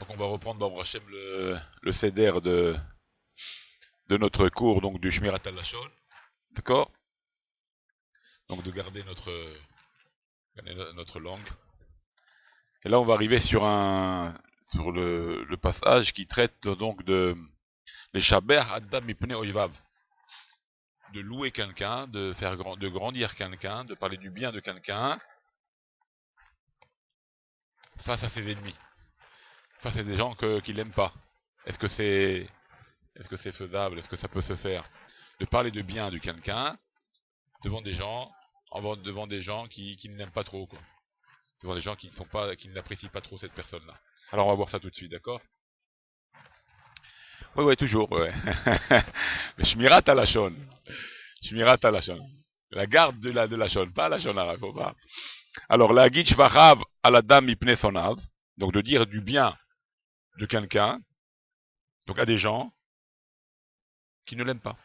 Donc on va reprendre Baruch Hashem le seder de notre cours donc du Shmirat al-Lashon, d'accord? Donc de garder notre langue. Et là on va arriver sur le passage qui traite donc de les shaber adam mipnei oivav, de louer quelqu'un, de grandir quelqu'un, de parler du bien de quelqu'un face à ses ennemis, face à des gens qui l'aiment pas. Est-ce que c'est faisable? Est-ce que ça peut se faire de parler de bien de quelqu'un devant des gens, devant des gens qui ne l'aiment pas trop, quoi. Devant des gens qui n'apprécient pas trop cette personne-là. Alors on va voir ça tout de suite, d'accord? Oui, oui, toujours, ouais. Shmirat alashon. Shmirat alashon. La garde de la shon, pas la shonara, faut pas. Alors, la gitch vachav à la dame ipne sonav, donc de dire du bien de quelqu'un, donc à des gens qui ne l'aiment pas.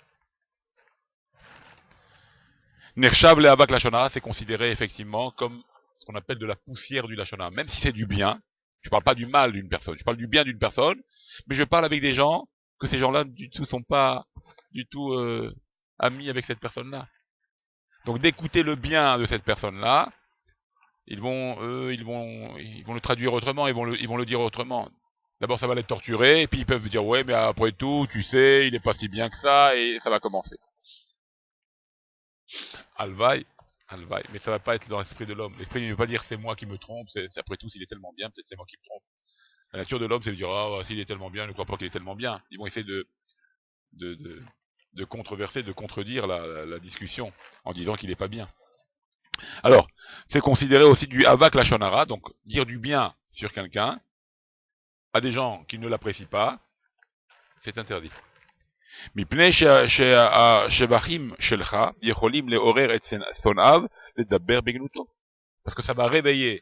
Nershav le habak lashonara, c'est considéré effectivement comme ce qu'on appelle de la poussière du lashonara. Même si c'est du bien, je parle pas du mal d'une personne, je parle du bien d'une personne, mais je parle avec des gens que ces gens-là du tout sont pas du tout amis avec cette personne-là. Donc d'écouter le bien de cette personne-là, ils vont le traduire autrement, ils vont le dire autrement. D'abord ça va les torturer, et puis ils peuvent dire ouais mais après tout, tu sais, il est pas si bien que ça, et ça va commencer. Alvaï, Alvaï, mais ça va pas être dans l'esprit de l'homme. L'esprit ne veut pas dire c'est moi qui me trompe, c'est après tout s'il est tellement bien, peut-être c'est moi qui me trompe. La nature de l'homme c'est de dire ah s'il est tellement bien, je ne crois pas qu'il est tellement bien. Ils vont essayer de, de, de controverser, de contredire la discussion en disant qu'il n'est pas bien. Alors, c'est considéré aussi du avak lachonara, donc dire du bien sur quelqu'un à des gens qui ne l'apprécient pas, c'est interdit. מפני שהשבחים שלך יכולים לעורר את שונאיו לדבר בגנותו. Parce que ça va réveiller,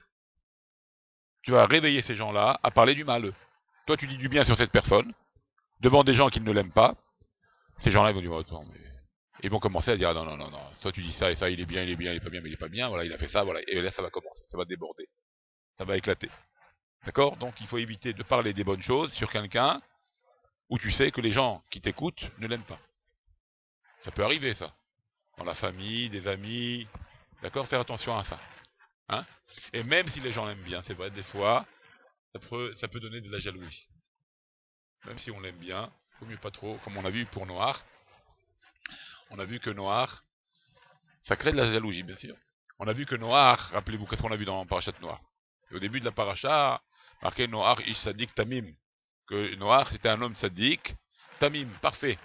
tu vas réveiller ces gens-là à parler du mal. Toi, tu dis du bien sur cette personne, devant des gens qui ne l'aiment pas, ces gens-là ils vont dire, oh, attends, mais... Ils vont commencer à dire, ah, non, non, non, non, toi tu dis ça et ça, il est bien, il est bien, il est pas bien, mais il est pas bien, voilà, il a fait ça, voilà, et là ça va commencer, ça va déborder, ça va éclater. D'accord? Donc il faut éviter de parler des bonnes choses sur quelqu'un où tu sais que les gens qui t'écoutent ne l'aiment pas. Ça peut arriver ça. Dans la famille, des amis. D'accord? Faire attention à ça. Hein? Et même si les gens l'aiment bien, c'est vrai, des fois, ça peut donner de la jalousie. Même si on l'aime bien, il faut mieux pas trop. Comme on a vu pour Noir, on a vu que Noir, ça crée de la jalousie, bien sûr. On a vu que Noir, rappelez-vous, qu'est-ce qu'on a vu dans Parachat Noir? Et au début de la paracha, marqué Noir ish sadik tamim. Que Noir, c'était un homme sadique, tamim, parfait.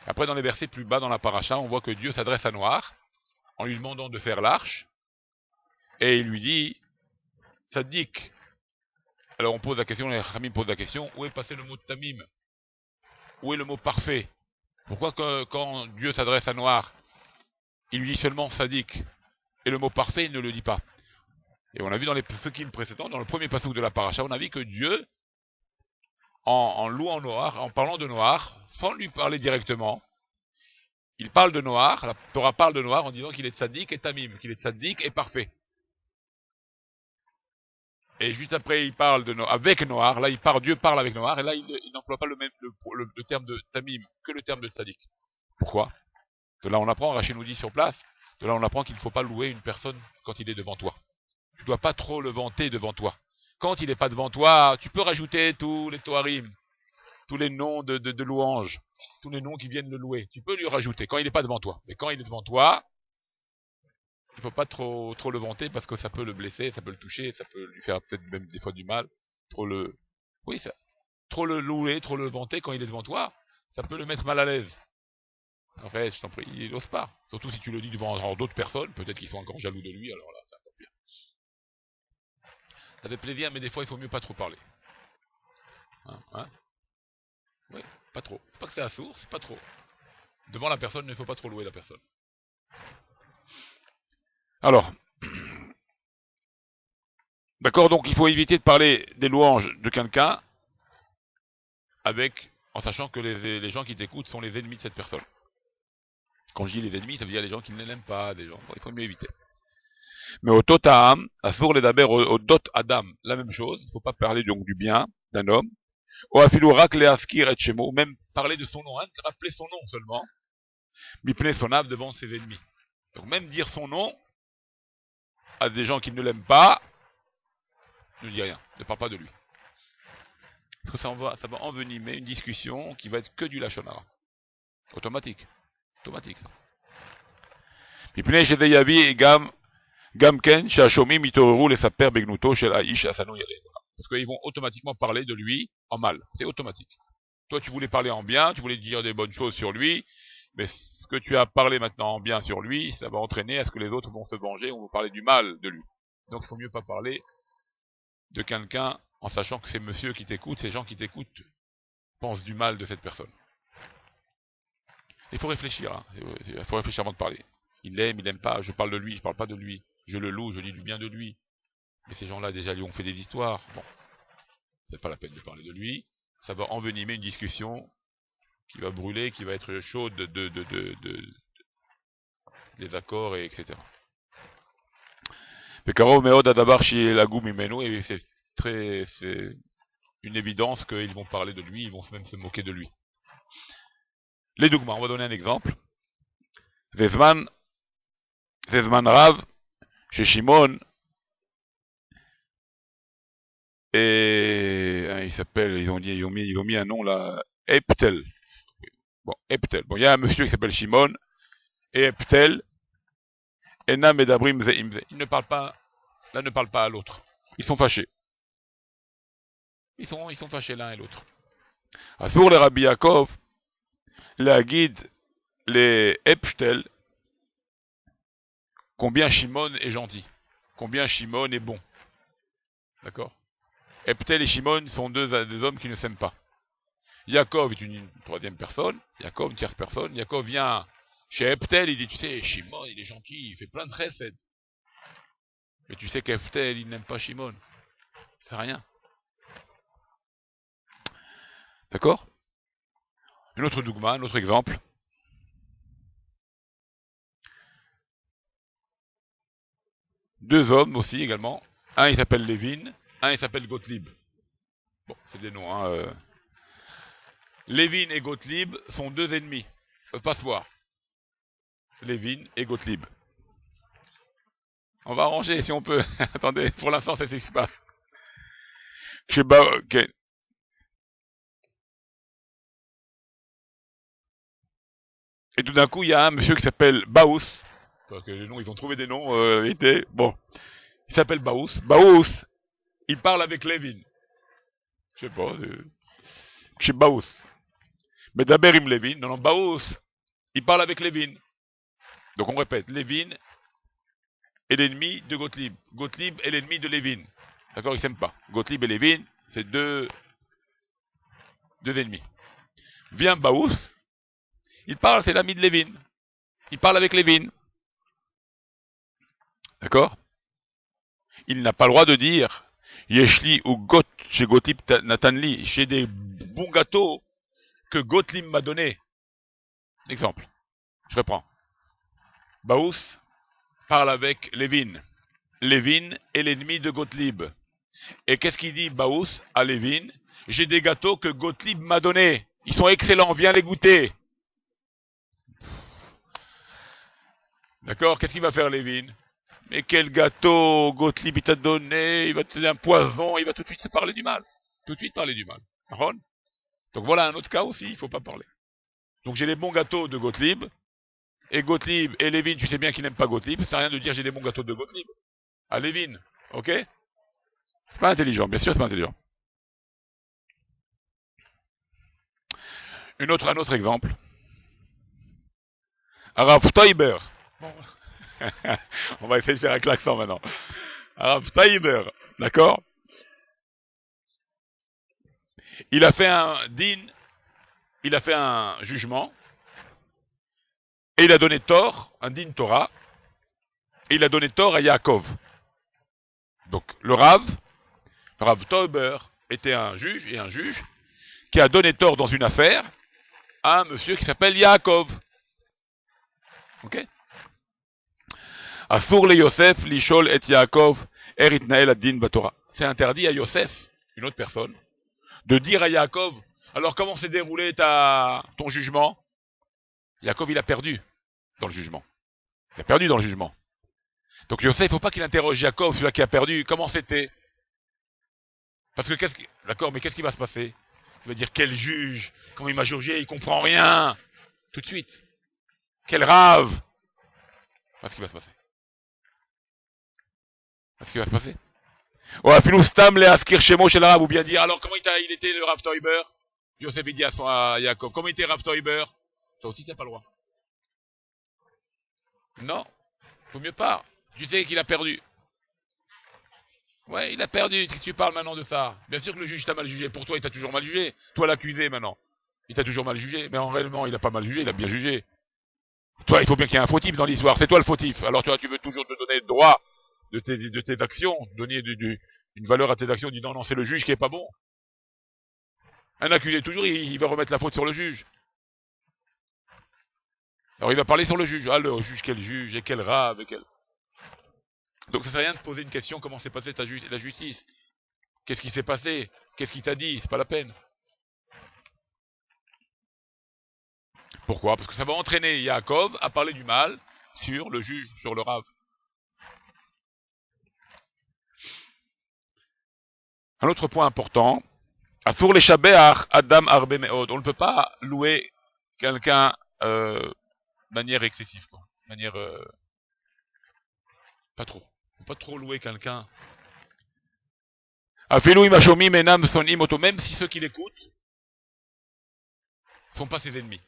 Après, dans les versets plus bas dans la paracha, on voit que Dieu s'adresse à Noir en lui demandant de faire l'arche, et il lui dit, sadique. Alors on pose la question, les Khamim posent la question, où est passé le mot tamim? Où est le mot parfait? Pourquoi quand Dieu s'adresse à Noir, il lui dit seulement sadique, et le mot parfait, il ne le dit pas? Et on a vu dans les psukim précédents, dans le premier passage de la paracha, on a vu que Dieu, en louant Noir, en parlant de Noir, sans lui parler directement, il parle de Noir, la Torah parle de Noir en disant qu'il est tzaddik et tamim, qu'il est tzaddik et parfait. Et juste après, il parle avec Noir, là Dieu parle avec Noir, et là il n'emploie pas le terme de tamim, que le terme de tzaddik. Pourquoi? De là on apprend, Rachid nous dit sur place, de là on apprend qu'il ne faut pas louer une personne quand il est devant toi. Tu ne dois pas trop le vanter devant toi. Quand il n'est pas devant toi, tu peux rajouter tous les toarim, tous les noms de louanges, tous les noms qui viennent le louer. Tu peux lui rajouter quand il n'est pas devant toi. Mais quand il est devant toi, il ne faut pas trop le vanter parce que ça peut le blesser, ça peut le toucher, ça peut lui faire peut-être même des fois du mal. Oui, trop le louer, trop le vanter quand il est devant toi, ça peut le mettre mal à l'aise. Après, je t'en prie, il n'ose pas. Surtout si tu le dis devant d'autres personnes, peut-être qu'ils sont encore jaloux de lui, alors là, c'est encore pire. Ça fait plaisir, mais des fois, il faut mieux pas trop parler. Hein? Oui, pas trop. C'est pas que c'est à source, c'est pas trop. Devant la personne, il ne faut pas trop louer la personne. Alors, d'accord, donc il faut éviter de parler des louanges de quelqu'un en sachant que les gens qui t'écoutent sont les ennemis de cette personne. Quand je dis les ennemis, ça veut dire les gens qui ne l'aiment pas, des gens. Bon, il faut mieux éviter. Mais au Totam, Asur les Daber au Dot Adam, la même chose, il ne faut pas parler donc du bien d'un homme. Ou Afilou Rak le Askir et Shemo, même parler de son nom, hein, rappeler son nom seulement. Mipne son âme devant ses ennemis. Donc même dire son nom à des gens qui ne l'aiment pas, ne dit rien, ne parle pas de lui. Parce que ça va envenimer une discussion qui va être que du Lachonara. Automatique. Automatique ça. Mipne Shede Yavi et Gam Ken, Shashomim Itoru, les saper Begnuto, Shel Aish, Asanu Yere. Parce qu'ils vont automatiquement parler de lui en mal. C'est automatique. Toi, tu voulais parler en bien, tu voulais dire des bonnes choses sur lui, mais ce que tu as parlé maintenant en bien sur lui, ça va entraîner à ce que les autres vont se venger, on va parler du mal de lui. Donc il faut mieux pas parler de quelqu'un en sachant que ces monsieur qui t'écoutent, ces gens qui t'écoutent, pensent du mal de cette personne. Il faut réfléchir, hein. Il faut réfléchir avant de parler. Il l'aime pas, je parle de lui, je parle pas de lui. Je le loue, je dis du bien de lui. Mais ces gens-là, déjà, lui ont fait des histoires. Bon, c'est pas la peine de parler de lui. Ça va envenimer une discussion qui va brûler, qui va être chaude des accords, et etc. Pekaro Meod Adabar chez Lagou Mimeno, et c'est une évidence qu'ils vont parler de lui, ils vont même se moquer de lui. Les Dougmas, on va donner un exemple. Zezman Rav, chez Shimon, et il s'appelle, ils ont mis un nom là, Eptel. Bon, Eptel. Bon, il y a un monsieur qui s'appelle Shimon, et Eptel, Ena Medabrim Zeimze. Ils ne parlent pas, l'un ne parle pas à l'autre. Ils sont fâchés. Ils sont fâchés l'un et l'autre. Asur les Rabbi Yaakov, la guide, les Eptel, combien Shimon est gentil, combien Shimon est bon. D'accord? Eptel et Shimon sont deux hommes qui ne s'aiment pas. Yaakov est une troisième personne, Yaakov une tierce personne. Yaakov vient chez Eptel, il dit, tu sais, Shimon, il est gentil, il fait plein de chesed. Mais tu sais qu'Eptel, il n'aime pas Shimon. C'est rien. D'accord? Un autre dougma, un autre exemple. Deux hommes aussi également. Un il s'appelle Lévin, un il s'appelle Gottlieb. Bon, c'est des noms, hein. Lévin et Gottlieb sont deux ennemis. Ils peuvent pas se voir. Lévin et Gottlieb. On va arranger si on peut. Attendez, pour l'instant c'est ce qui se passe. Je sais pas, ok. Et tout d'un coup, il y a un monsieur qui s'appelle Baous. Parce que les noms, ils ont trouvé des noms, bon. Il s'appelle Baous. Baous, il parle avec Lévin. Je sais pas, chez Baous. Mais d'Aberim Lévin, non, Baous, il parle avec Lévin. Donc on répète, Lévin est l'ennemi de Gottlieb. Gottlieb est l'ennemi de Lévin. D'accord, ils s'aiment pas. Gottlieb et Lévin, c'est deux ennemis. Vient Baous, il parle, c'est l'ami de Lévin. Il parle avec Lévin. D'accord? Il n'a pas le droit de dire Yeshli ou Got chez Gottlieb Natanli, chez des bons gâteaux que Gottlieb m'a donné. Exemple. Je reprends. Baous parle avec Lévin. Lévin est l'ennemi de Gottlieb. Et qu'est-ce qu'il dit Baous à Lévin? J'ai des gâteaux que Gottlieb m'a donnés. Ils sont excellents, viens les goûter. D'accord? Qu'est-ce qu'il va faire Lévin? Mais quel gâteau Gottlieb il t'a donné? Il va te donner un poison, il va tout de suite se parler du mal. Tout de suite parler du mal. Donc voilà un autre cas aussi, il ne faut pas parler. Donc j'ai les bons gâteaux de Gottlieb, et Gottlieb et Lévin, tu sais bien qu'il n'aime pas Gottlieb, ça sert à rien de dire j'ai des bons gâteaux de Gottlieb. À Lévin, ok? C'est pas intelligent, bien sûr c'est pas intelligent. Un autre exemple. Rav Taiber. Bon. On va essayer de faire un klaxon maintenant. Rav Taiber, d'accord? Il a fait un din, il a fait un jugement, et il a donné tort, un din Torah, et il a donné tort à Yaakov. Donc le Rav Tauber, était un juge qui a donné tort dans une affaire à un monsieur qui s'appelle Yaakov. Ok? Asur le Yosef lishol et Yaakov er itnael ad-din batora. C'est interdit à Yosef, une autre personne, de dire à Yaakov, alors comment s'est déroulé ton jugement? Yaakov, il a perdu dans le jugement. Il a perdu dans le jugement. Donc Yosef, il ne faut pas qu'il interroge Yaakov, celui qui a perdu, comment c'était? Parce que d'accord, mais qu'est-ce qui va se passer? Il va dire, quel juge? Comment il m'a jugé? Il comprend rien. Tout de suite. Quel rave? Qu'est-ce qui va se passer? Qu'est-ce qui va se passer? Ouais, puis nous, Stam, les Askir, Shemo, chez l'arabe, ou bien dire, alors comment il était le Rav Toiber? Yosef, il dit à Yaakov, comment il était Rav Toiber? Ça aussi, c'est pas le droit. Non. Faut mieux pas. Tu sais qu'il a perdu. Ouais, il a perdu. Qu'est-ce que tu parles maintenant de ça? Bien sûr que le juge t'a mal jugé. Pour toi, il t'a toujours mal jugé. Toi, l'accusé, maintenant. Il t'a toujours mal jugé. Mais en réellement, il a pas mal jugé, il a bien jugé. Toi, il faut bien qu'il y ait un fautif dans l'histoire. C'est toi le fautif. Alors toi, tu veux toujours te donner le droit de tes actions, donner une valeur à tes actions, dis non, c'est le juge qui est pas bon. Un accusé, toujours, il va remettre la faute sur le juge. Alors il va parler sur le juge. Ah, le juge, quel juge, et quel rave, et quel... Donc ça sert à rien de poser une question, comment s'est passée la justice? Qu'est-ce qui s'est passé? Qu'est-ce qu'il t'a dit? C'est pas la peine. Pourquoi? Parce que ça va entraîner Yaakov à parler du mal sur le juge, sur le rave. Un autre point important, Asur les Shabeach Adam Arbe Meod. On ne peut pas louer quelqu'un de manière excessive, quoi. De manière pas trop. Faut pas trop louer quelqu'un. Afilou Imashomi Menam Sonim Oto, même si ceux qui l'écoutent sont pas ses ennemis.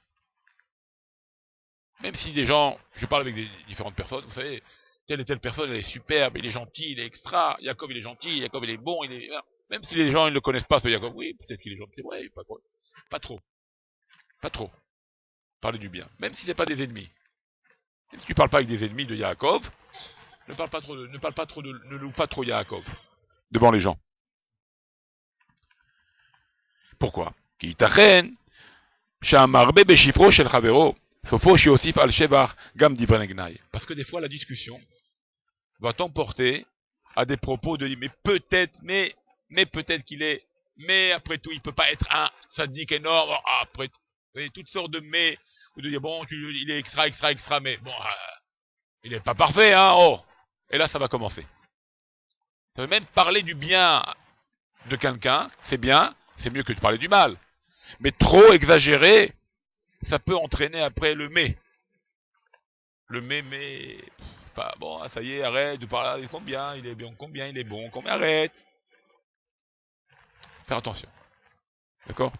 Même si des gens, je parle avec des différentes personnes, vous savez, telle et telle personne, elle est superbe, il est gentil, il est extra, Yaakov il est gentil, Yaakov il est bon, il est... Même si les gens ne le connaissent pas, ce Yaakov, oui, peut-être qu'il est gentil, c'est vrai, pas trop. Pas trop. Pas trop. Parlez du bien. Même si c'est pas des ennemis. Même si tu parles pas avec des ennemis de Yaakov, ne loue pas trop Yaakov devant les gens. Pourquoi? Parce que des fois la discussion va t'emporter à des propos de dire mais peut-être, mais peut-être qu'il est, mais après tout il peut pas être un sadique énorme, après toutes sortes de mais, ou de dire bon il est extra, mais bon il n'est pas parfait, hein, oh. Et là ça va commencer. Ça veut même parler du bien de quelqu'un, c'est bien, c'est mieux que de parler du mal. Mais trop exagéré, ça peut entraîner après le mais. Le mais, pas bon, ça y est, arrête de parler combien, il est bien, combien il est bon, combien, arrête. Faire attention. D'accord?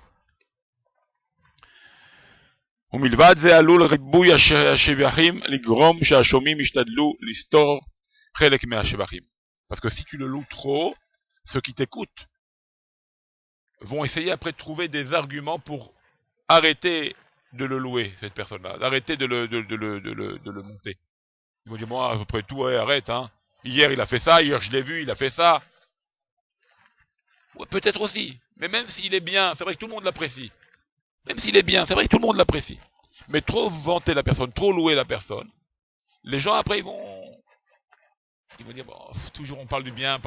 ומלבד זה עלול ריבוי השבחים לגרום שהשומעים ישתדלו לסתור חלק מהשבחים. Parce que si tu le loues trop, ceux qui t'écoutent vont essayer après de trouver des arguments pour arrêter de le louer, cette personne-là, d'arrêter de le monter. Ils vont dire, moi, après tout, ouais, arrête, hein. Hier, il a fait ça, hier, je l'ai vu, il a fait ça. Ouais, peut-être aussi. Mais même s'il est bien, c'est vrai que tout le monde l'apprécie. Même s'il est bien, c'est vrai que tout le monde l'apprécie. Mais trop vanter la personne, trop louer la personne, les gens après ils vont dire bon, toujours on parle du bien.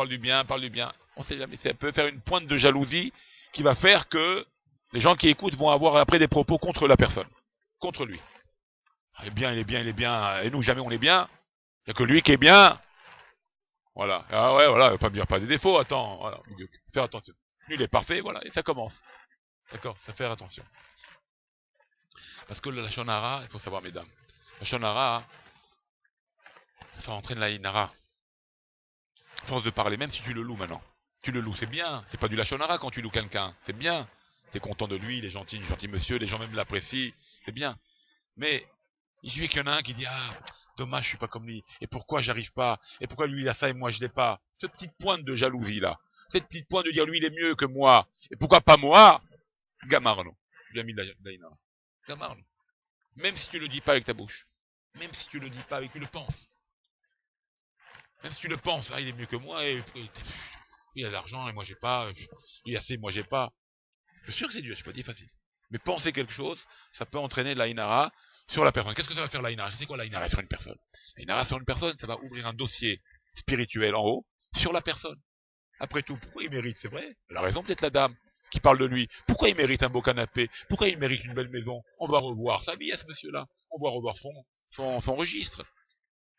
On sait jamais, ça peut faire une pointe de jalousie qui va faire que les gens qui écoutent vont avoir après des propos contre la personne, contre lui. Il est bien, et nous jamais on est bien. Il n'y a que lui qui est bien. Voilà. Ah ouais, voilà, pas me dire pas des défauts, attends, voilà, faire attention. Lui il est parfait, voilà, et ça commence. D'accord, ça faire attention. Parce que la shonara, il faut savoir, mesdames, la shonara, ça entraîne la inara. Force de parler, même si tu le loues maintenant. Tu le loues, c'est bien. C'est pas du lachonara quand tu loues quelqu'un. C'est bien. T'es content de lui, il est gentil monsieur, les gens même l'apprécient. C'est bien. Mais il suffit qu'il y en a un qui dit ah, dommage, je suis pas comme lui. Et pourquoi j'arrive pas? Et pourquoi lui il a ça et moi je l'ai pas? Cette petite pointe de jalousie là. Cette petite pointe de dire lui il est mieux que moi. Et pourquoi pas moi? Gamarno. J'ai mis l'Aïna. Gamarno. Même si tu le dis pas avec ta bouche. Même si tu le dis pas avec, tu le penses. Même si tu le penses, ah, il est mieux que moi, et il a de l'argent et moi j'ai pas, il a assez, moi j'ai pas. Je suis sûr que c'est dur, c'est pas dit facile. Mais penser quelque chose, ça peut entraîner la inara sur la personne. Qu'est-ce que ça va faire l'Aïnara? C'est quoi l'Aïnara sur une personne? L'Aïnara sur une personne, ça va ouvrir un dossier spirituel en haut sur la personne. Après tout, pourquoi il mérite? C'est vrai. La raison peut-être la dame qui parle de lui. Pourquoi il mérite un beau canapé? Pourquoi il mérite une belle maison? On va revoir sa vie à ce monsieur-là. On va revoir son registre.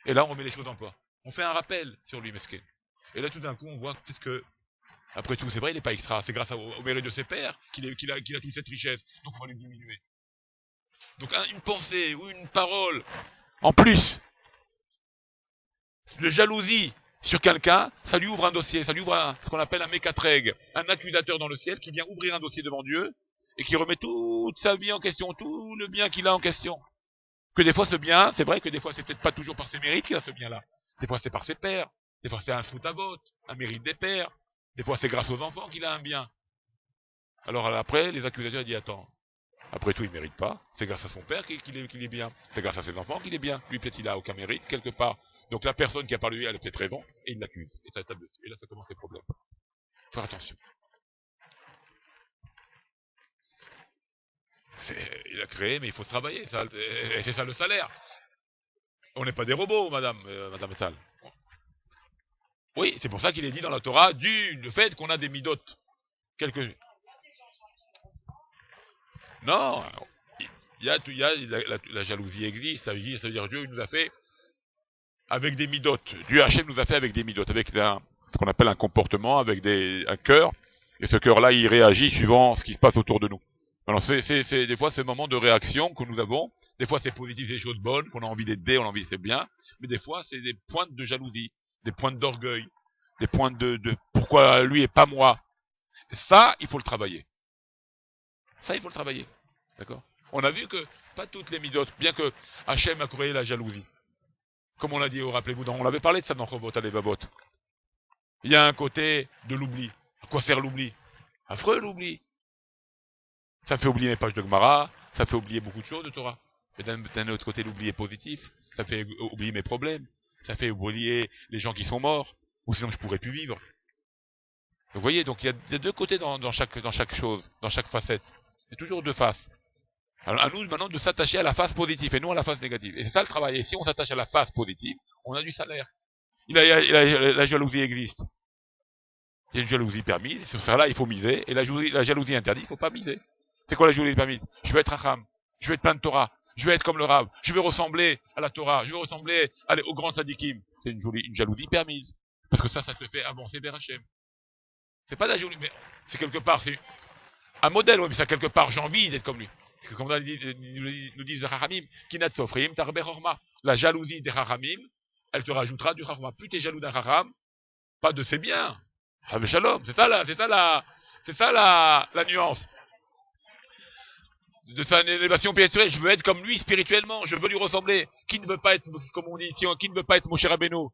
Et là, on remet les choses en place. On fait un rappel sur lui, mesquin. Et là, tout d'un coup, on voit peut-être que, après tout, c'est vrai, il n'est pas extra. C'est grâce au mérite de ses pères qu'il a toute cette richesse. Donc, on va lui diminuer. Donc, une pensée ou une parole en plus de jalousie sur quelqu'un, ça lui ouvre un dossier, ça lui ouvre ce qu'on appelle un mécatreg, un accusateur dans le ciel qui vient ouvrir un dossier devant Dieu et qui remet toute sa vie en question, tout le bien qu'il a en question. Que des fois ce bien, c'est vrai que des fois c'est peut-être pas toujours par ses mérites qu'il a ce bien-là. Des fois c'est par ses pères, des fois c'est un srout-avot, un mérite des pères, des fois c'est grâce aux enfants qu'il a un bien. Alors après, les accusateurs disent attends, après tout il mérite pas, c'est grâce à son père qu'il est bien, c'est grâce à ses enfants qu'il est bien, lui peut-être il a aucun mérite quelque part. Donc la personne qui a parlé de lui, elle a peut-être raison, et il l'accuse, et ça tape dessus, et là ça commence les problèmes. Faire attention. Il a créé, mais il faut travailler, et c'est ça le salaire. On n'est pas des robots, madame Etal. Oui, c'est pour ça qu'il est dit dans la Torah du fait qu'on a des midotes. Quelques... Non, la jalousie existe, ça veut dire Dieu nous a fait avec des midotes. Dieu Hachem nous a fait avec des midotes, avec ce qu'on appelle un comportement, avec un cœur, et ce cœur-là, il réagit suivant ce qui se passe autour de nous. Alors des fois, ce moment de réaction que nous avons, des fois c'est positif, c'est des choses bonnes, qu'on a envie d'aider, on a envie c'est bien, mais des fois c'est des pointes de jalousie, des pointes d'orgueil, des pointes de pourquoi lui et pas moi. Ça, il faut le travailler. Ça, il faut le travailler. D'accord? On a vu que pas toutes les midotes, bien que Hachem a créé la jalousie. Comme on l'a dit, rappelez-vous, on l'avait parlé de ça dans Chovot Alevavot. Il y a un côté de l'oubli. À quoi sert l'oubli? Affreux l'oubli. Ça fait oublier mes pages de Gemara, ça fait oublier beaucoup de choses de Torah. Mais d'un autre côté, l'oubli est positif, ça fait oublier mes problèmes, ça fait oublier les gens qui sont morts, ou sinon je pourrais plus vivre. Vous voyez, donc il y a deux côtés dans chaque chose, dans chaque facette. Il y a toujours deux faces. Alors à nous maintenant de s'attacher à la face positive et non à la face négative. Et c'est ça le travail. Et si on s'attache à la face positive, on a du salaire. La jalousie existe. Il y a une jalousie permise, sur ça là il faut miser, et la jalousie interdite, il ne faut pas miser. C'est quoi la jalousie permise? Je veux être Racham, je veux être plein de Torah, je veux être comme le Rav, je veux ressembler à la Torah, je veux ressembler au grand Sadikim. C'est une jalousie permise. Parce que ça te fait avancer vers Hachem. C'est pas de la jalousie, mais c'est quelque part, c'est un modèle, oui, mais ça quelque part, j'ai envie d'être comme lui. C'est comme nous disent les Chachamim, Kinat Sofrim, Tarbe Chorma. La jalousie des Chachamim, elle te rajoutera du Chachma. Plus tu es jaloux d'un Chacham, pas de ses biens. Ah mais shalom, c'est ça la nuance. De sa élévation spirituelle, je veux être comme lui spirituellement, je veux lui ressembler. Qui ne veut pas être, comme on dit ici, qui ne veut pas être Moshe Rabbeinu?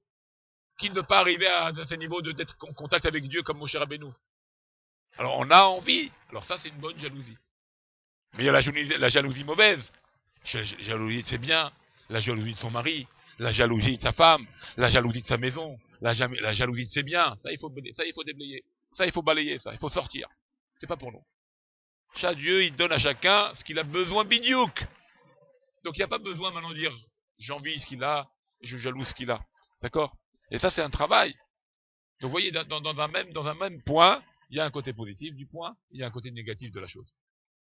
Qui ne veut pas arriver à ce niveau d'être en contact avec Dieu comme Moshe Rabbeinu? Alors on a envie, alors ça c'est une bonne jalousie. Mais il y a la jalousie mauvaise. La jalousie de ses biens, la jalousie de son mari, la jalousie de sa femme, la jalousie de sa maison, la jalousie de ses biens. Ça il faut déblayer. Ça il faut balayer, ça il faut sortir. C'est pas pour nous. Chaque Dieu il donne à chacun ce qu'il a besoin bidiouk. Donc il n'y a pas besoin maintenant de dire j'envie ce qu'il a, et je jalouse ce qu'il a. D'accord? Et ça c'est un travail. Donc vous voyez, dans un même point, il y a un côté positif du point, il y a un côté négatif de la chose.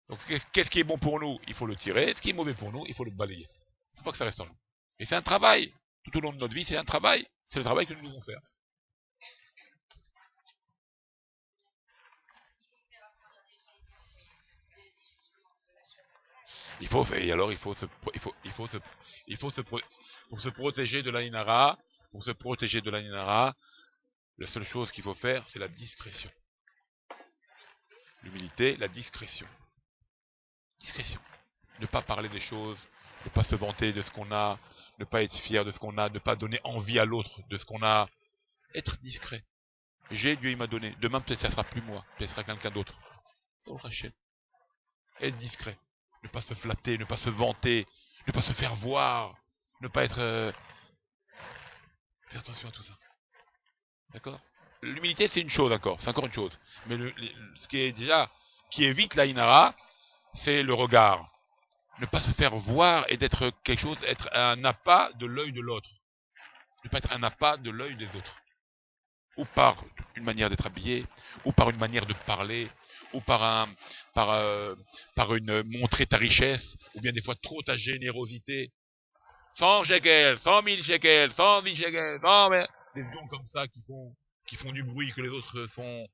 Donc qu'est-ce qui est bon pour nous? Il faut le tirer. Ce qui est mauvais pour nous, il faut le balayer. Il ne faut pas que ça reste en nous. Et c'est un travail. Tout au long de notre vie, c'est un travail. C'est le travail que nous devons faire. Pour se protéger de l'aninara, la seule chose qu'il faut faire, c'est la discrétion. L'humilité, la discrétion. Discrétion. Ne pas parler des choses, ne pas se vanter de ce qu'on a, ne pas être fier de ce qu'on a, ne pas donner envie à l'autre de ce qu'on a. Être discret. Dieu il m'a donné. Demain peut-être ça sera plus moi, peut-être ça sera quelqu'un d'autre. Être discret. Ne pas se flatter, ne pas se vanter, ne pas se faire voir, ne pas être... Faire attention à tout ça. D'accord? L'humilité c'est une chose, d'accord, c'est encore une chose. Mais ce qui est déjà, qui évite la inara, c'est le regard. ne pas se faire voir et d'être quelque chose, être un appât de l'œil de l'autre. Ne pas être un appât de l'œil des autres. Ou par une manière d'être habillé, ou par une manière de parler, ou par, euh, par une montrer ta richesse, ou bien des fois trop ta générosité. 100 shekels, 100 000 shekels, 110 shekels, non mais des dons comme ça qui font du bruit, que les autres font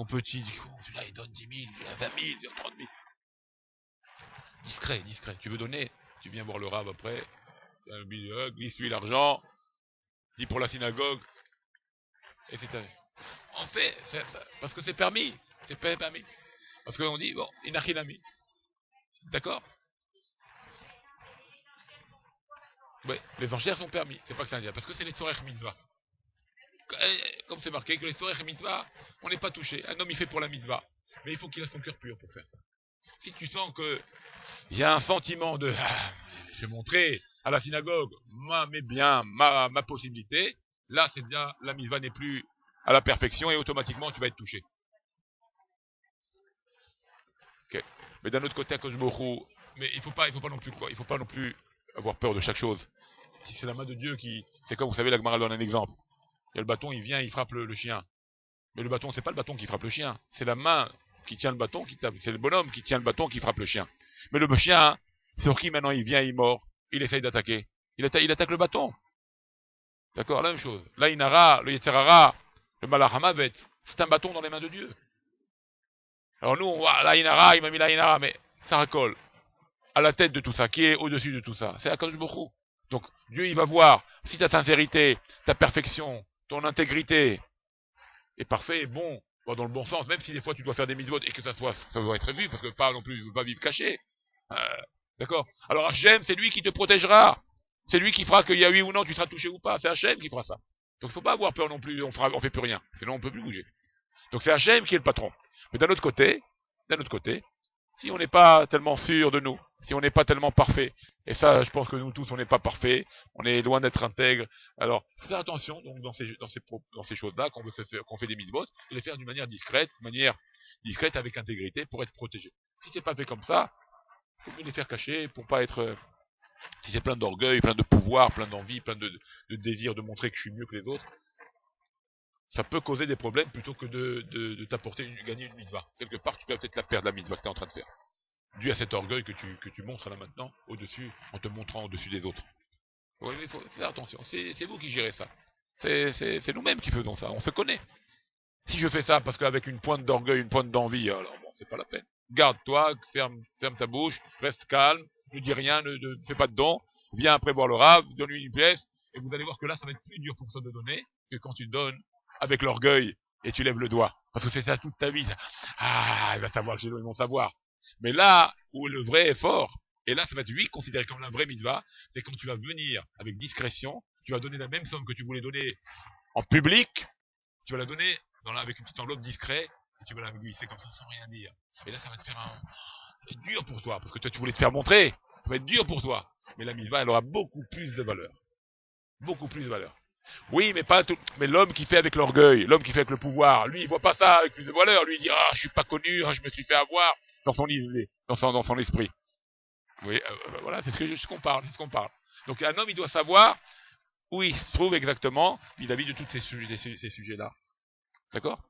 petits. Oh, celui-là il donne 10 000, il a 20 000, il a 30 000. Discret, discret. Tu veux donner, tu viens voir le rab après, glisse-lui l'argent, dis pour la synagogue, etc. En fait, parce que c'est permis, c'est pas permis. Parce qu'on dit, bon, inachinami. D'accord? Oui, les enchères sont permis, c'est pas que c'est indien, parce que c'est les sorech mitzvah. Comme c'est marqué que les sorech mitzvah, on n'est pas touché. Un homme il fait pour la mitzvah, mais il faut qu'il ait son cœur pur pour faire ça. Si tu sens que il y a un sentiment de je vais montrer à la synagogue mes biens, ma possibilité, là c'est déjà la mitzvah n'est plus à la perfection et automatiquement tu vas être touché. Okay. Mais d'un autre côté, à Koshbohu, mais il faut pas non plus quoi, il faut pas non plus avoir peur de chaque chose. Si c'est la main de Dieu qui, c'est comme vous savez, la Gemara donne un exemple. Il y a le bâton, il vient, il frappe le chien. Mais le bâton, c'est pas le bâton qui frappe le chien, c'est la main qui tient le bâton qui tape. C'est le bonhomme qui tient le bâton qui frappe le chien. Mais le chien, sur qui maintenant il vient, il mord, il essaye d'attaquer. Il attaque le bâton. D'accord, la même chose. L'Ainara, le Yetzerara, le Malachamavet, c'est un bâton dans les mains de Dieu. Alors nous, on voit l'Ainara, il m'a mis l'Ainara, mais ça racole. À la tête de tout ça, qui est au-dessus de tout ça, c'est Akadosh Baruch Hu. Donc Dieu, il va voir si ta sincérité, ta perfection, ton intégrité est parfait, bon, dans le bon sens, même si des fois tu dois faire des mitzvot et que ça doit être vu, parce que pas non plus, pas vivre caché. D'accord. Alors Hachem, c'est lui qui te protégera. C'est lui qui fera qu'il y a oui ou non, tu seras touché ou pas. C'est Hachem qui fera ça. Donc il ne faut pas avoir peur non plus, on fait plus rien. Sinon on peut plus bouger. Donc c'est Hachem qui est le patron. Mais d'un autre côté, si on n'est pas tellement sûr de nous, si on n'est pas tellement parfait, et ça, je pense que nous tous, on n'est pas parfait, on est loin d'être intègre. Alors, faut faire attention donc dans ces choses-là, qu'on fait des mitzvot, de les faire d'une manière discrète, avec intégrité, pour être protégé. Si c'est pas fait comme ça, il faut mieux les faire cacher pour pas être. Si c'est plein d'orgueil, plein de pouvoir, plein d'envie, plein de désir de montrer que je suis mieux que les autres, ça peut causer des problèmes plutôt que de t'apporter gagner une mitzvah. Quelque part, tu peux peut-être la perdre, la mitzvah que tu es en train de faire. Dû à cet orgueil que tu montres là maintenant, au-dessus, en te montrant au-dessus des autres. Oui, mais il faut faire attention. C'est vous qui gérez ça. C'est nous-mêmes qui faisons ça. On se connaît. Si je fais ça parce qu'avec une pointe d'orgueil, une pointe d'envie, alors bon, c'est pas la peine. Garde-toi, ferme ta bouche, reste calme, ne dis rien, ne fais pas de don. Viens après voir le Rav, donne-lui une pièce, et vous allez voir que là, ça va être plus dur pour toi de donner que quand tu donnes avec l'orgueil et tu lèves le doigt. Parce que c'est ça toute ta vie. Ça. Ah, il va savoir que j'ai donné mon savoir. Mais là où le vrai est fort, et là ça va être lui considéré comme la vraie mitzvah, c'est quand tu vas venir avec discrétion, tu vas donner la même somme que tu voulais donner en public, tu vas la donner avec une petite enveloppe discrète, et tu vas la glisser comme ça sans rien dire. Et là ça va te faire ça va être dur pour toi, parce que toi tu voulais te faire montrer, ça va être dur pour toi. Mais la mitzvah elle aura beaucoup plus de valeur. Beaucoup plus de valeur. Oui, mais pas tout. Mais l'homme qui fait avec l'orgueil, l'homme qui fait avec le pouvoir, lui, il voit pas ça avec plus de valeur. Lui, il dit ah, je suis pas connu, je me suis fait avoir dans son idée, dans son esprit. Oui, voilà, c'est ce qu'on parle, Donc un homme, il doit savoir où il se trouve exactement vis-à-vis de tous ces sujets-là. D'accord?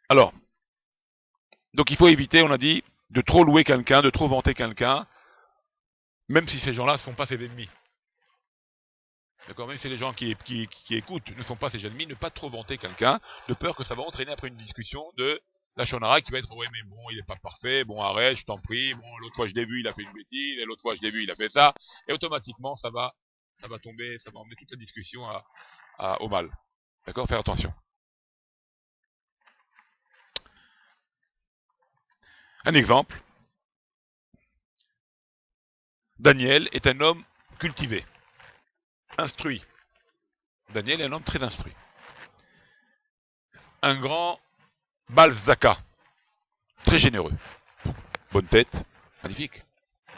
Alors, donc il faut éviter, on a dit, de trop louer quelqu'un, de trop vanter quelqu'un, même si ces gens-là ne sont pas ses ennemis. D'accord, même si les gens qui écoutent ne sont pas ses ennemis, ne pas trop vanter quelqu'un, de peur que ça va entraîner après une discussion de la shonara qui va être ouais mais bon il est pas parfait, bon arrête, je t'en prie, bon l'autre fois je l'ai vu il a fait une bêtise, et l'autre fois je l'ai vu il a fait ça, et automatiquement ça va tomber, ça va emmener toute la discussion au mal. D'accord, faire attention. Un exemple. Daniel est un homme cultivé, instruit. Daniel est un homme très instruit. Un grand Balzaka, très généreux. Bonne tête, magnifique.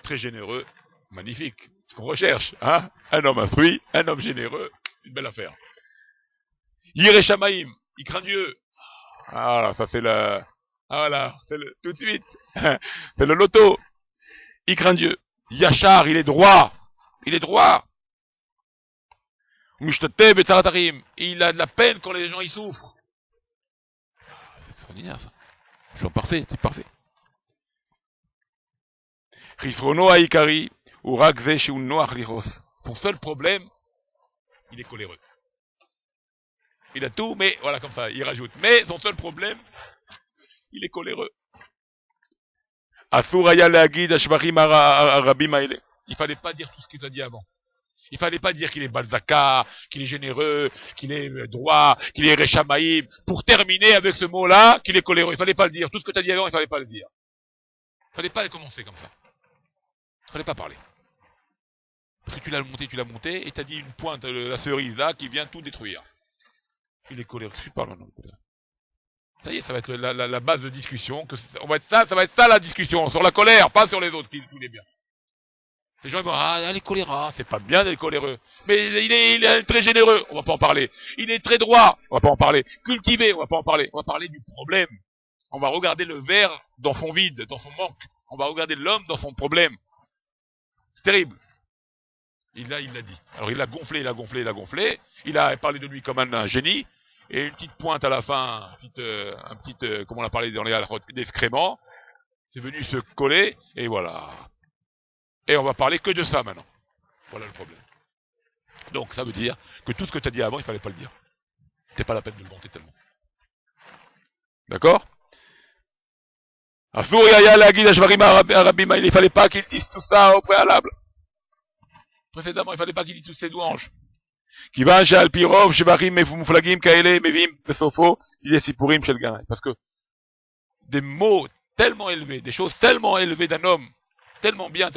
Très généreux, magnifique. Ce qu'on recherche, hein? Un homme instruit, un homme généreux, une belle affaire. Yireh Shamaim, il craint Dieu. Ah là, ça c'est le... Ah voilà, tout de suite. C'est le loto. il craint Dieu. Yachar, il est droit. Il est droit. Mishtateh betzaratarim, il a de la peine quand les gens y souffrent. C'est extraordinaire ça. Ils sont parfaits, c'est parfait. Risrono haikari, urak ze shehu noach lichos. Son seul problème, il est coléreux. Il a tout, mais voilà, comme ça, il rajoute. Mais son seul problème, il est coléreux. Asur haya leagid hashvachim harabim haele. Il fallait pas dire tout ce qu'il a dit avant. Il fallait pas dire qu'il est balzaka, qu'il est généreux, qu'il est droit, qu'il est réchamaïm, pour terminer avec ce mot-là, qu'il est coléreux. Il fallait pas le dire. Tout ce que tu as dit avant, il fallait pas le dire. Il fallait pas commencer comme ça. Il fallait pas parler. Parce que tu l'as monté, et tu as dit une pointe, la cerise là, qui vient tout détruire. Il est coléreux. Tu parles maintenant. Ça y est, ça va être la base de discussion. Ça va être ça la discussion, sur la colère, pas sur les autres, qui tout est bien. Les gens vont, elle est coléreux, c'est pas bien d'être coléreux. Mais il est très généreux, on va pas en parler. Il est très droit, on va pas en parler. Cultivé, on va pas en parler. On va parler du problème. On va regarder le verre dans son vide, dans son manque. On va regarder l'homme dans son problème. C'est terrible. Il l'a dit. Alors il a gonflé. Il a parlé de lui comme un génie. Et une petite pointe à la fin, un petit, comme on a parlé dans les halachot, d'excréments. C'est venu se coller, et voilà. Et on va parler que de ça maintenant. Voilà le problème. Donc ça veut dire que tout ce que tu as dit avant, il fallait pas le dire. C'est pas la peine de le vanter tellement. D'accord? Il fallait pas qu'il dise tout ça au préalable. Précédemment, il fallait pas qu'il dise toutes ces louanges. Parce que des mots tellement élevés, des choses tellement élevées d'un homme, tellement bien,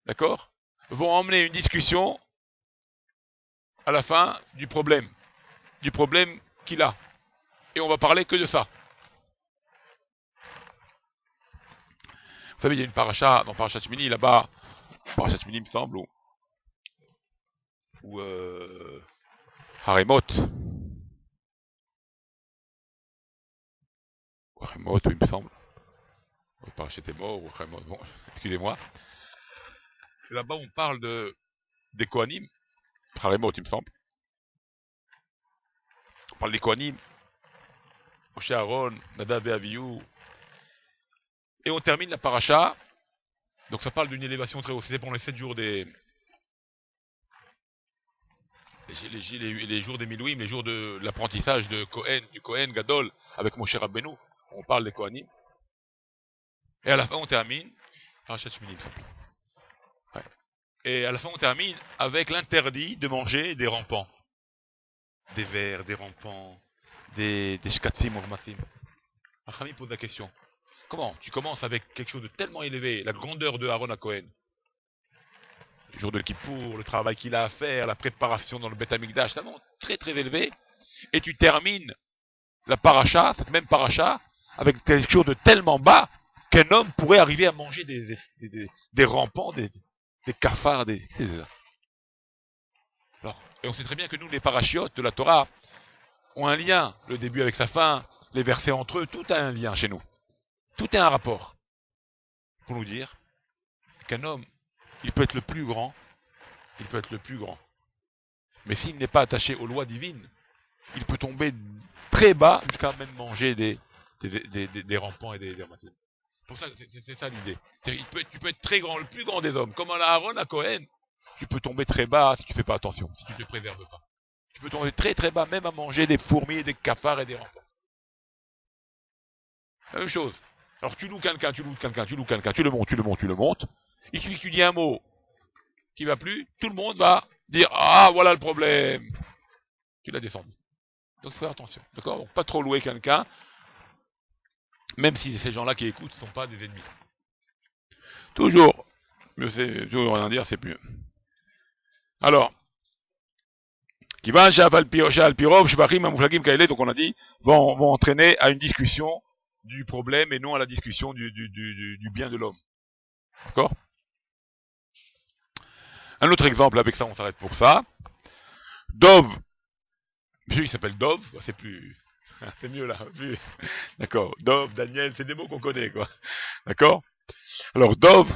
d'accord, vont emmener une discussion à la fin du problème qu'il a. Et on va parler que de ça. Vous savez, il y a une paracha, dans Parashat Shmini, là-bas, Parashat Shmini, il me semble, ou Haremot, il me semble. Parashat Emor, ou Haremot, bon, excusez-moi. Là-bas, on parle des Kohanim, Haremot, il me semble. On parle des Kohanim, Moshe Aaron, Nadav et Avihu. Et on termine la paracha. Donc ça parle d'une élévation très haute. C'était pendant les 7 jours les jours des Milouim, les jours de l'apprentissage du Kohen Gadol, avec Moshe Rabbeinu. On parle des Kohanim. Et à la fin, on termine. Parashat Shmini, ouais. Et à la fin, on termine avec l'interdit de manger des rampants. Des vers, des rampants, des shkatzim ou rmasim. Achami pose la question. Comment? Tu commences avec quelque chose de tellement élevé, la grandeur de Aaron à Cohen. Le jour de Kippour, le travail qu'il a à faire, la préparation dans le Beth Amikdash, tellement très très élevé. Et tu termines la paracha, cette même paracha, avec quelque chose de tellement bas qu'un homme pourrait arriver à manger des rampants, des cafards, Alors, et on sait très bien que nous, les parachiotes de la Torah, ont un lien, le début avec sa fin, les versets entre eux, tout a un lien chez nous. Tout est un rapport. Pour nous dire qu'un homme, il peut être le plus grand, mais s'il n'est pas attaché aux lois divines, il peut tomber très bas jusqu'à même manger des rampants et des ramassines. Pour ça, c'est ça l'idée. Tu peux être très grand, le plus grand des hommes, comme Aaron à Cohen. Tu peux tomber très bas si tu ne fais pas attention, si tu ne te préserves pas. Tu peux tomber très très bas, même à manger des fourmis, des cafards et des rampants. La même chose. Alors tu loues quelqu'un, tu le montes. Il suffit que tu dis un mot qui va plus, tout le monde va dire ah voilà le problème. Tu l'as descendu. Donc faut faire attention, d'accord? Donc pas trop louer quelqu'un, même si ces gens-là qui écoutent ne sont pas des ennemis. Toujours, mieux c'est toujours rien dire, c'est mieux. Alors, donc on a dit vont entraîner à une discussion du problème et non à la discussion du bien de l'homme. D'accord? Un autre exemple, avec ça on s'arrête pour ça. Dov, lui il s'appelle Dov, c'est plus, c'est mieux là, plus, d'accord. Dov, Daniel, c'est des mots qu'on connaît quoi, d'accord. Alors, Dov,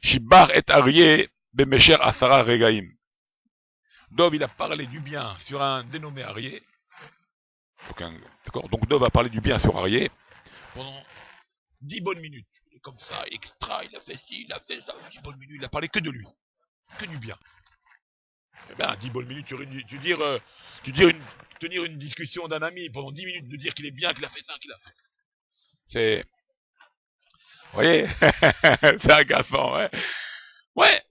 Shibar et Aryeh, Bemesher Asara Regaim. Dov, il a parlé du bien sur un dénommé Aryeh. D'accord. Donc, Dov a parlé du bien sur Aryeh pendant 10 bonnes minutes. Comme ça, extra, il a fait ci, il a fait ça, 10 bonnes minutes, il a parlé que de lui. Que du bien. Eh bien, 10 bonnes minutes, tenir une discussion d'un ami pendant 10 minutes, de dire qu'il est bien, qu'il a fait ça, qu'il a fait. C'est. Vous voyez. C'est agaçant, ouais. Ouais.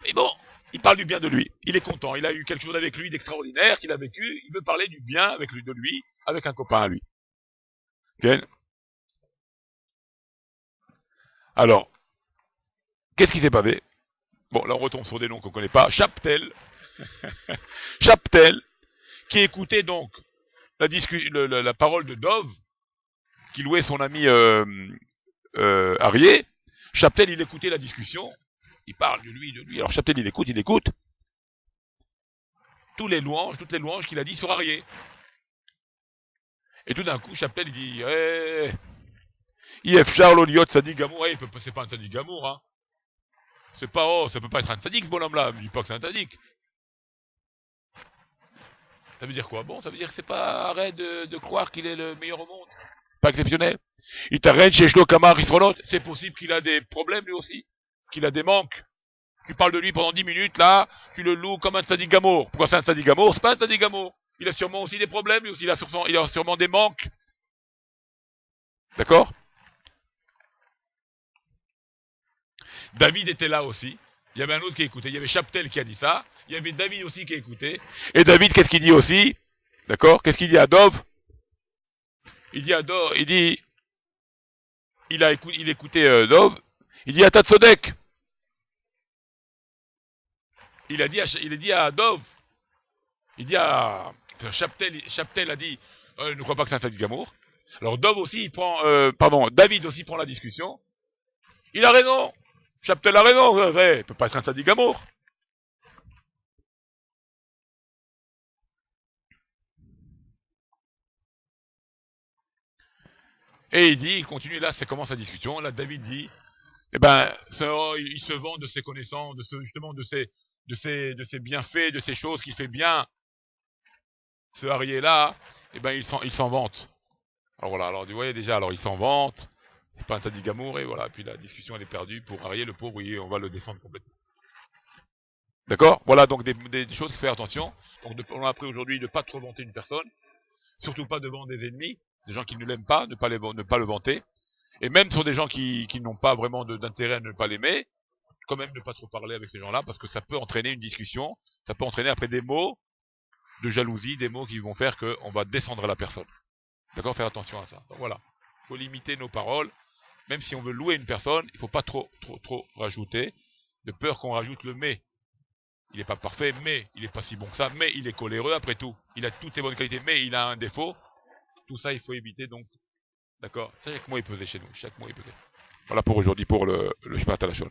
Mais bon, il parle du bien de lui. Il est content. Il a eu quelque chose avec lui d'extraordinaire qu'il a vécu. Il veut parler du bien avec lui, de lui, avec un copain à lui. Okay. Alors, qu'est-ce qui s'est passé? Bon, là on retombe sur des noms qu'on ne connaît pas. Chaptel. Chaptel, qui écoutait donc la parole de Dov, qui louait son ami Aryeh. Chaptel, il écoutait la discussion. Il parle de lui, de lui. Alors Chaptel, il écoute. Toutes les louanges qu'il a dit sur Aryeh. Et tout d'un coup, Chaptel, il dit IF Charles Oliot Sadiq Gamour. C'est pas un Sadiq Gamour, hein. C'est pas, ça peut pas être un Sadiq, ce bonhomme-là. Il dit pas que c'est un Sadiq. Ça veut dire quoi? Bon, ça veut dire que c'est pas arrête de croire qu'il est le meilleur au monde. Pas exceptionnel. Il t'arrête chez Shlo Kamar Isronot. C'est possible qu'il a des problèmes lui aussi. Qu'il a des manques. Tu parles de lui pendant 10 minutes, là, tu le loues comme un Sadiq Gamour. Pourquoi c'est un Sadiq Gamour? C'est pas un Sadiq Gamour. Il a sûrement aussi des problèmes, lui aussi. Il a sûrement des manques. D'accord? David était là aussi. Il y avait un autre qui écoutait. Il y avait Chaptel qui a dit ça. Il y avait David aussi qui a écouté. Et David, qu'est-ce qu'il dit aussi? D'accord? Qu'est-ce qu'il dit à Dov? Il dit à Dov, il écoutait Dov. Il dit à Tatsodek. Il a dit à Dov. Il dit à Chaptel a dit, ne crois pas que c'est un Sadiq Gamour. Alors Dov aussi, David aussi prend la discussion. Il a raison. Chaptel a raison. Ouais, il peut pas être un Sadiq Gamour. Et il continue là, ça commence la discussion. Là, David dit, il se vante de ses connaissances, justement de ses bienfaits, de ces choses qu'il fait bien. Ce Aryeh là, il s'en vante. Alors voilà, alors vous voyez déjà, alors il s'en vante. C'est pas un Sadiq Gamour, et voilà, puis la discussion elle est perdue pour Aryeh, le pauvre, oui, on va le descendre complètement. D'accord? Voilà donc des choses qu'il faut faire attention. Donc on a appris aujourd'hui de ne pas trop vanter une personne, surtout pas devant des ennemis, des gens qui ne l'aiment pas, ne pas le vanter. Et même sur des gens qui n'ont pas vraiment d'intérêt à ne pas l'aimer, quand même ne pas trop parler avec ces gens-là, parce que ça peut entraîner une discussion, ça peut entraîner après des mots de jalousie, des mots qui vont faire qu'on va descendre la personne. D'accord? Faire attention à ça. Donc voilà, il faut limiter nos paroles. Même si on veut louer une personne, il ne faut pas trop rajouter, de peur qu'on rajoute le mais. Il n'est pas parfait, mais il n'est pas si bon que ça, mais il est coléreux après tout. Il a toutes ses bonnes qualités, mais il a un défaut. Tout ça, il faut éviter donc. D'accord? Chaque mot est pesé chez nous. Chaque mot est pesé. Voilà pour aujourd'hui, pour le Shmat Halachon.